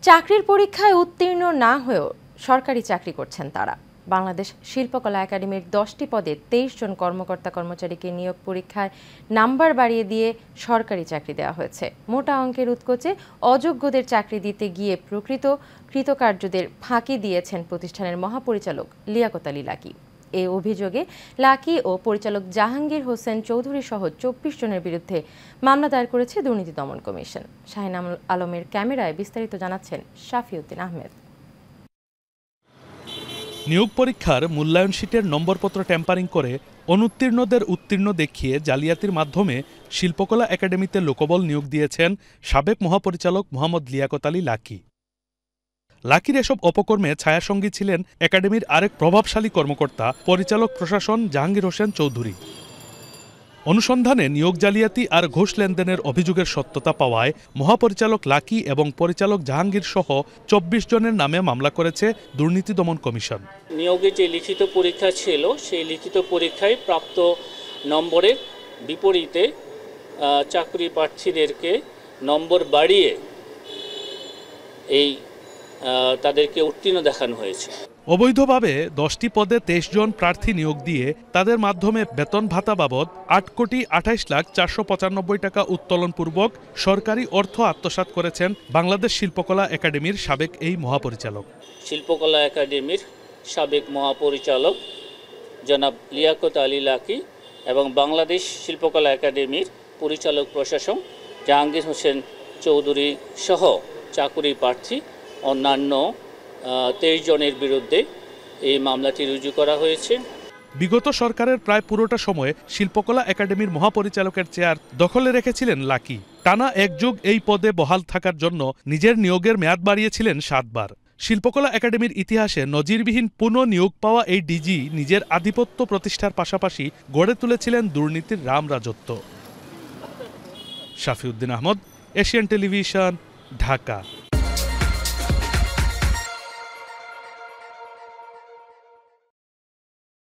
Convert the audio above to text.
চাকরির পরীক্ষায় উত্তীর্ণ না হয়েও সরকারি চাকরি করছেন তারা। বাংলাদেশ শিল্পকলা একাডেমির 10টি পদে 23 জন কর্মকর্তা কর্মচারীকে নিয়োগ পরীক্ষায় নাম্বার বাড়িয়ে দিয়ে সরকারি চাকরি দেওয়া হয়েছে। মোটা অঙ্কের উৎকোচে অযোগ্যদের চাকরি দিতে গিয়ে প্রকৃত কৃতকার্যদের ফাঁকি দিয়েছেন প্রতিষ্ঠানের মহাপরিচালক লিয়াকত আলী লাকী। এই অভিযোগে লাকী ও পরিচালক জাহাঙ্গীর হোসেন চৌধুরী সহ 24 জনের বিরুদ্ধে মামলা দায়ের করেছে দুর্নীতি দমন কমিশন। শাহিন আলমের ক্যামেরায় বিস্তারিত জানাচ্ছেন শাফিউদ্দিন আহমেদ। নিয়োগ পরীক্ষার মূল্যায়ন শীটের নম্বরপত্র ট্যাম্পারিং করে অনুত্তীর্ণদের উত্তীর্ণ দেখিয়ে জালিয়াতির মাধ্যমে শিল্পকলা একাডেমিতে লোকবল নিয়োগ দিয়েছেন সাবেক মহাপরিচালক মোহাম্মদ লিয়াকত আলী লাকী। লাকীর এসব অপকর্মে ছায়াসঙ্গী ছিলেন একাডেমির আরেক প্রভাবশালী কর্মকর্তা পরিচালক প্রশাসন জাহাঙ্গীর হোসেন চৌধুরী। অনুসন্ধানে নিয়োগ জালিয়াতি আর ঘুষ লেনদেনের অভিযোগের সত্যতা পাওয়ায় মহাপরিচালক লাকী এবং পরিচালক জাহাঙ্গীর সহ 24 জনের নামে মামলা করেছে দুর্নীতি দমন কমিশন। নিয়োগে যে লিখিত পরীক্ষা ছিল সেই লিখিত পরীক্ষায় প্রাপ্ত নম্বরের বিপরীতে চাকরি প্রার্থীদেরকে নম্বর বাড়িয়ে তাদেরকে উত্তীর্ণ দেখানো হয়েছে। অবৈধভাবে 10টি পদে 23 জন প্রার্থী নিয়োগ দিয়ে তাদের মাধ্যমে বেতন ভাতা বাবদ 8,28,495 টাকা উত্তোলনপূর্বক সরকারি অর্থ আত্মসাৎ করেছেন বাংলাদেশ শিল্পকলা একাডেমির সাবেক এই মহাপরিচালক। শিল্পকলা একাডেমির সাবেক মহাপরিচালক জনাব লিয়াকত আলী লাকী এবং বাংলাদেশ শিল্পকলা একাডেমির পরিচালক প্রশাসক জাহাঙ্গীর হোসেন চৌধুরী সহ চাকরি প্রার্থী অন্যান্য 23 জনের বিরুদ্ধে এই মামলাটি রুজু করা হয়েছে। বিগত সরকারের প্রায় পুরোটা সময়ে শিল্পকলা একাডেমির মহাপরিচালকের চেয়ার দখলে রেখেছিলেন লাকী। টানা এক যুগ এই পদে বহাল থাকার জন্য নিজের নিয়োগের মেয়াদ বাড়িয়েছিলেন 7 বার। শিল্পকলা একাডেমির ইতিহাসে নজিরবিহীন পুনঃনিয়োগ পাওয়া এই ডিজি নিজের আধিপত্য প্রতিষ্ঠার পাশাপাশি গড়ে তুলেছিলেন দুর্নীতির রামরাজত্ব। শাফিউদ্দিন আহমেদ, এশিয়ান টেলিভিশন, ঢাকা।